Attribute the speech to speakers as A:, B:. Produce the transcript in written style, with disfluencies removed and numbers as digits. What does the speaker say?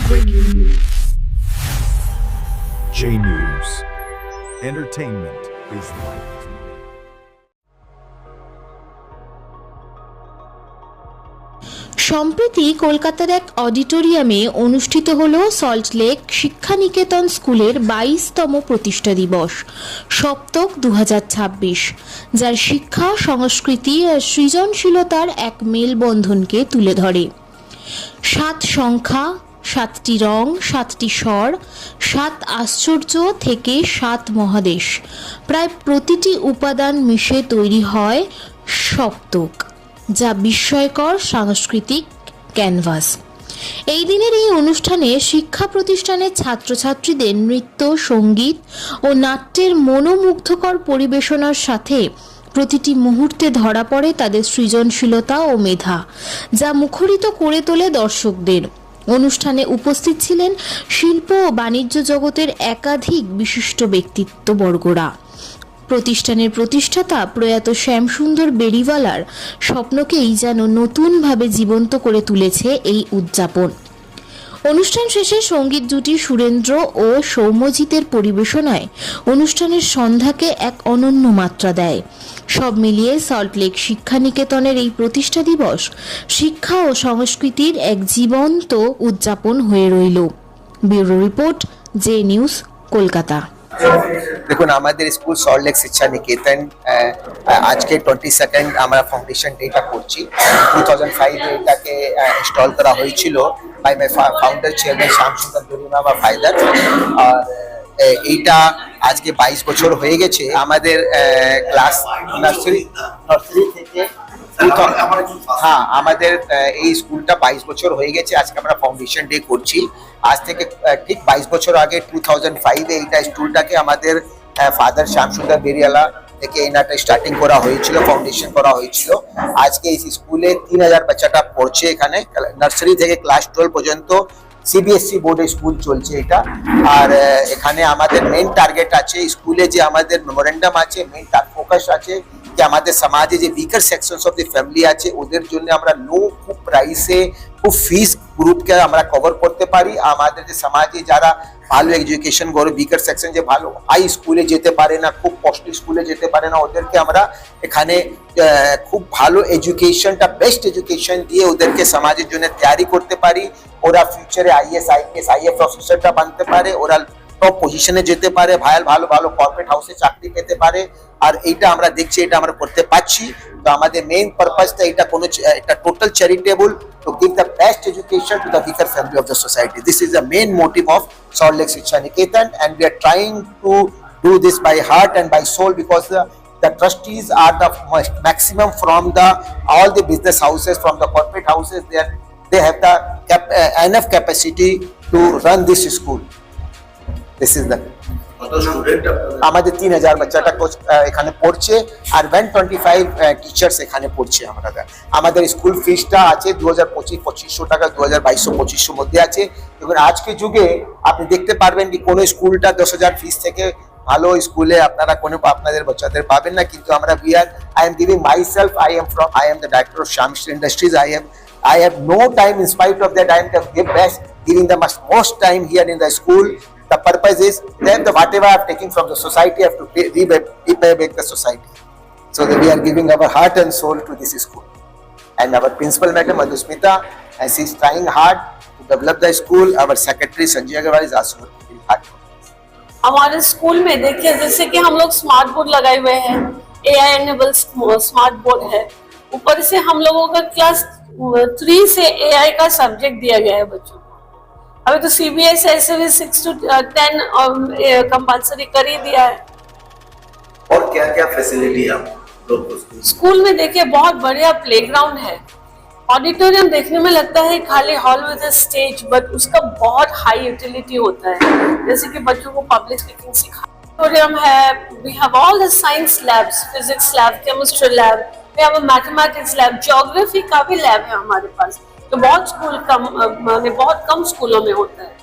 A: Breaking news. J News. Entertainment is right.
B: সম্প্রতি কলকাতার এক অডিটোরিয়ামে অনুষ্ঠিত হলো সল্টলেক শিক্ষানিকেতন স্কুলের 22তম প্রতিষ্ঠা দিবস সপ্তক 2026, যার শিক্ষা, সংস্কৃতি আর সৃজনশীলতার এক মেলবন্ধনকে তুলে ধরে। 7 সংখ্যা, 7টি রং, 7টি স্বর, 7 আশ্চর্য থেকে 7 মহাদেশ, প্রায় প্রতিটি উপাদান মিশে তৈরি হয় সপ্তক, যা বিস্ময়কর সাংস্কৃতিক ক্যানভাস। এই দিনের এই অনুষ্ঠানে শিক্ষা প্রতিষ্ঠানের ছাত্রছাত্রীদের নৃত্য, সঙ্গীত ও নাট্যের মনোমুগ্ধকর পরিবেশনার সাথে প্রতিটি মুহূর্তে ধরা পড়ে তাদের সৃজনশীলতা ও মেধা, যা মুখরিত করে তোলে দর্শকদের। অনুষ্ঠানে উপস্থিত ছিলেন শিল্প ও বাণিজ্য জগতের একাধিক বিশিষ্ট ব্যক্তিত্ববর্গরা। প্রতিষ্ঠানের প্রতিষ্ঠাতা প্রয়াত শ্যামসুন্দর বেরিওয়ালার স্বপ্নকেই যেন নতুনভাবে জীবন্ত করে তুলেছে এই উদযাপন। অনুষ্ঠান শেষে সঙ্গীত জুটি সুরেন্দ্র ও সৌম্যজিতের পরিবেশনায় অনুষ্ঠানের সন্ধ্যাকে এক অনন্য মাত্রা দেয়। সব মিলিয়ে সল্টলেক শিক্ষানিকেতনের এই প্রতিষ্ঠা দিবস শিক্ষা ও সংস্কৃতির এক জীবন্ত উদযাপন হয়ে রইল। Bureau report, J news, Kolkata.
C: দেখুন, আমাদের স্কুল সল্টলেক শিক্ষা নিকেতন আজকে 22nd আমরা ফাউন্ডেশন ডেটা করছি। 2005 এটাকে ইনস্টল করা হয়েছিল by my founder chairman Shyamsundar Beriwala father. আর এইটা আজকে 22 বছর হয়ে গেছে। আমাদের ক্লাস নার্সারি থেকে আমাদের এই স্কুলটা 22 বছর হয়ে গেছে। আজকে আমরা ফাউন্ডেশন ডে করছি। আজ থেকে ঠিক 22 বছর আগে 2005 এইটা স্কুলটাকে আমাদের ফাদার শ্যামসুন্দর বেরিওয়ালা থেকে এনাটা স্টার্টিং করা হয়েছিল, ফাউন্ডেশন করা হয়েছিল। আজকে এই স্কুলে 3000 বাচ্চাটা পড়ছে। এখানে নার্সারি থেকে ক্লাস 12 পর্যন্ত সিবিএসসি বোর্ডে স্কুল চলছে এটা। আর এখানে আমাদের মেইন টার্গেট আছে, স্কুলে যে আমাদের মেমোরেন্ডাম আছে, মেইন ফোকাস আছে যে আমাদের সমাজে যে weaker sections of the family আছে ওদের জন্য আমরা লো খুব প্রাইসে খুব ফিস গ্রুপকে আমরা কভার করতে পারি। আমাদের যে সমাজে যারা ভালো এডুকেশন করে, উইকার সেকশন যে ভালো হাই স্কুলে যেতে পারে না, খুব কস্টলি স্কুলে যেতে পারে না, ওদেরকে আমরা এখানে খুব ভালো এডুকেশনটা, বেস্ট এডুকেশন দিয়ে ওদেরকে সমাজের জন্য তৈরি করতে পারি। ওরা ফিউচারে আইএস, আইপিএস, আইএফ অফিসারটা বানতে পারে, ওরা টপ পজিশনে যেতে পারে, ভালো ভালো কর্পোরেট হাউসে চাকরি পেতে পারে। আর এইটা আমরা দেখছি, এটা আমরা করতে পারছি। তো আমাদের মেইন পারপাসটা এটা কোনো এটা total charitable to give the best education to the weaker family of the society. This is the main motive of Salt Lake Shiksha Niketan, and we are trying to do this by heart and by soul, because the trustees are the maximum from all the business houses, from the corporate houses. They have the enough capacity to run this school. This is the আমাদের 3000 বাচ্চাটা এখানে পড়ছে আর 125 teachers এখানে পড়ছে। আমাদের school ফিসটা আছে 2025 টাকা, 2200 মধ্যে আছে। এবং আজকের যুগে আপনি দেখতে পারবেন কি কোনো স্কুলটা 10,000 ফিস থেকে ভালো স্কুলে আপনারা কোনো আপনাদের বাচ্চাদের পাবেন না। কিন্তু আমরা I am giving myself, I am the director of Shamsh Industries. I have no time, in spite of that I am giving the most time here in the school. The purpose is then whatever I am taking from the society, I have to repay back the society. So that we are giving our heart and soul to this school. And our principal madam Madhusmita, and she is trying hard to develop the school. Our secretary Sanjay Agarwal is also working hard.
D: हमारे school में देखिए, जैसे कि हम लोग smart board लगाए हुए हैं, AI एनेबल स्मार्ट बोर्ड है। ऊपर से हम लोगों का क्लास 3 से AI का सब्जेक्ट दिया गया है बच्चों को। अभी तो CBSE ऐसे भी 6 to 10 कंपल्सरी कर ही दिया है।
E: और क्या क्या फैसिलिटी है
D: स्कूल में देखिए, बहुत बढ़िया प्लेग्राउंड है। ऑडिटोरियम देखने में लगता है खाली hall with a stage, but उसका बहुत हाई यूटिलिटी होता है। जैसे कि बच्चों को पब्लिक स्पीकिंग सिखाना। ऑडिटोरियम है, we have all the science labs, physics lab, chemistry lab, we have a mathematics lab, geography का भी लैब है हमारे पास, तो बहुत कम स्कूलों में होता है।